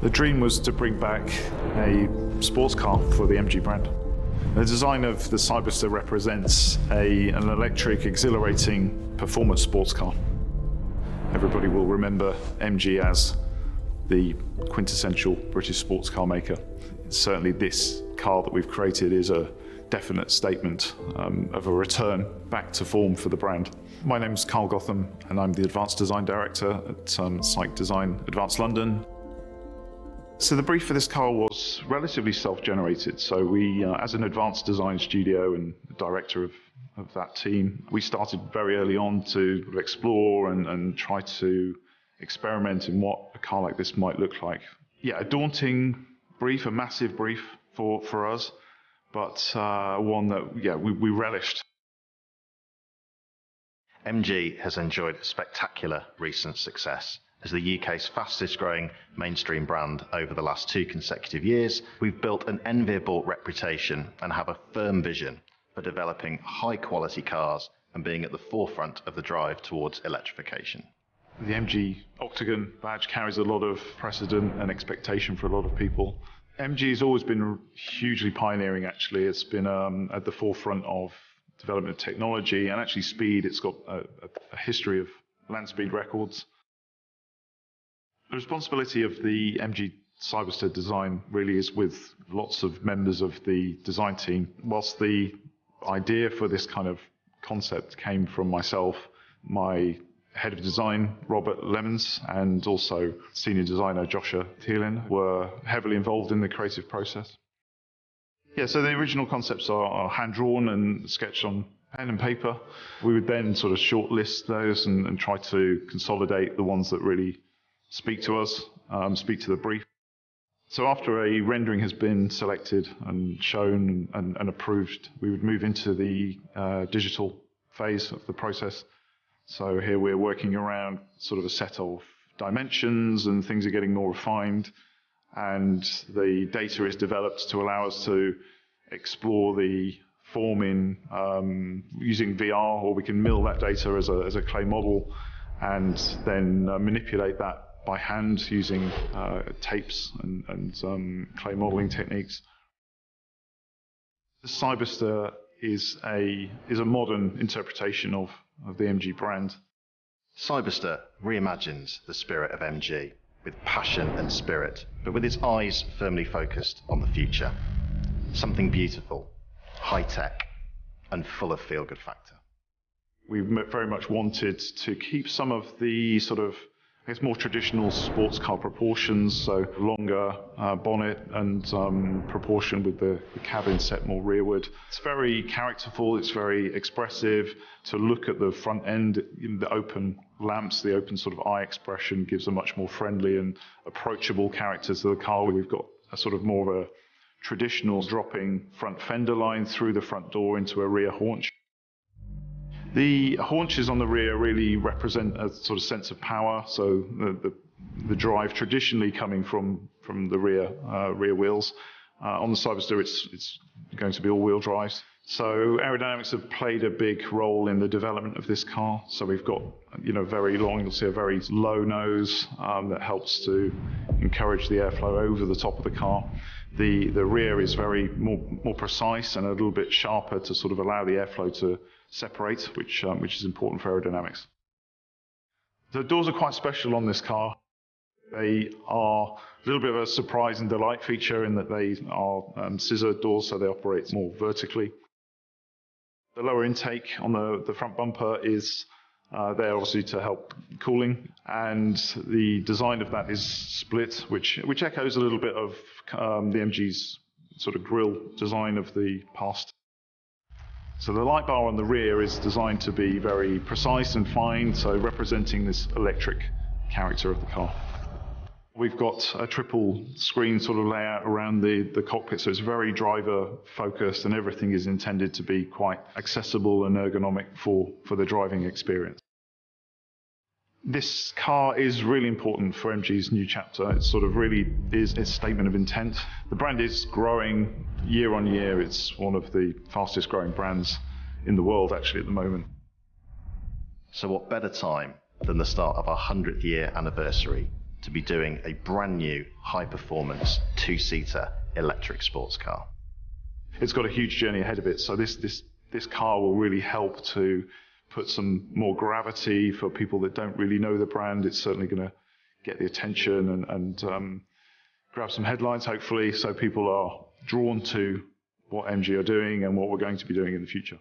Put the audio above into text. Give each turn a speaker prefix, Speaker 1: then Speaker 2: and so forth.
Speaker 1: The dream was to bring back a sports car for the MG brand. The design of the Cyberster represents an electric, exhilarating performance sports car. Everybody will remember MG as the quintessential British sports car maker. Certainly this car that we've created is a definite statement of a return back to form for the brand. My name's Carl Gotham and I'm the Advanced Design Director at Psych Design Advanced London. So the brief for this car was relatively self-generated. So we, as an advanced design studio and director of that team, we started very early on to explore and try to experiment in what a car like this might look like. Yeah, a daunting brief, a massive brief for us, but one that, we relished.
Speaker 2: MG has enjoyed spectacular recent success. As the UK's fastest growing mainstream brand over the last 2 consecutive years, we've built an enviable reputation and have a firm vision for developing high quality cars and being at the forefront of the drive towards electrification.
Speaker 1: The MG Octagon badge carries a lot of precedent and expectation for a lot of people. MG has always been hugely pioneering, actually. It's been at the forefront of development of technology and actually speed. It's got a history of land speed records. The responsibility of the MG Cyberster design really is with lots of members of the design team. Whilst the idea for this kind of concept came from myself, my head of design, Robert Lemons, and also senior designer Joshua Thielen were heavily involved in the creative process. Yeah, so the original concepts are hand-drawn and sketched on pen and paper. We would then sort of shortlist those and try to consolidate the ones that really speak to us, speak to the brief. So after a rendering has been selected and shown and approved, we would move into the digital phase of the process. So here we're working around sort of a set of dimensions and things are getting more refined, and the data is developed to allow us to explore the form in using VR, or we can mill that data as a clay model and then manipulate that by hand using tapes and clay modeling techniques. The Cyberster is a modern interpretation of the MG brand.
Speaker 2: Cyberster reimagines the spirit of MG with passion and spirit, but with its eyes firmly focused on the future. Something beautiful, high-tech, and full of feel-good factor.
Speaker 1: We very much wanted to keep some of the sort of more traditional sports car proportions, so longer bonnet and proportion with the cabin set more rearward. It's very characterful, it's very expressive. To look at the front end, the open lamps, the open sort of eye expression gives a much more friendly and approachable character to the car. We've got a sort of more of a traditional dropping front fender line through the front door into a rear haunch. The haunches on the rear really represent a sort of sense of power, so the drive traditionally coming from the rear wheels. On the Cyberster, it's going to be all-wheel drives. So aerodynamics have played a big role in the development of this car. So we've got, very long, you'll see a very low nose that helps to encourage the airflow over the top of the car. The rear is very more precise and a little bit sharper to sort of allow the airflow to separate, which is important for aerodynamics. The doors are quite special on this car. They are a little bit of a surprise and delight feature in that they are scissor doors, so they operate more vertically. The lower intake on the front bumper is there obviously to help cooling, and the design of that is split, which echoes a little bit of the MG's sort of grille design of the past. So the light bar on the rear is designed to be very precise and fine, so representing this electric character of the car. We've got a triple screen sort of layout around the cockpit, so it's very driver focused and everything is intended to be quite accessible and ergonomic for the driving experience. This car is really important for MG's new chapter. It sort of really is a statement of intent. The brand is growing year on year. It's one of the fastest growing brands in the world actually at the moment.
Speaker 2: So what better time than the start of our 100th year anniversary to be doing a brand new high-performance two-seater electric sports car.
Speaker 1: It's got a huge journey ahead of it, so this car will really help to put some more gravity for people that don't really know the brand. It's certainly going to get the attention and grab some headlines, hopefully, so people are drawn to what MG are doing and what we're going to be doing in the future.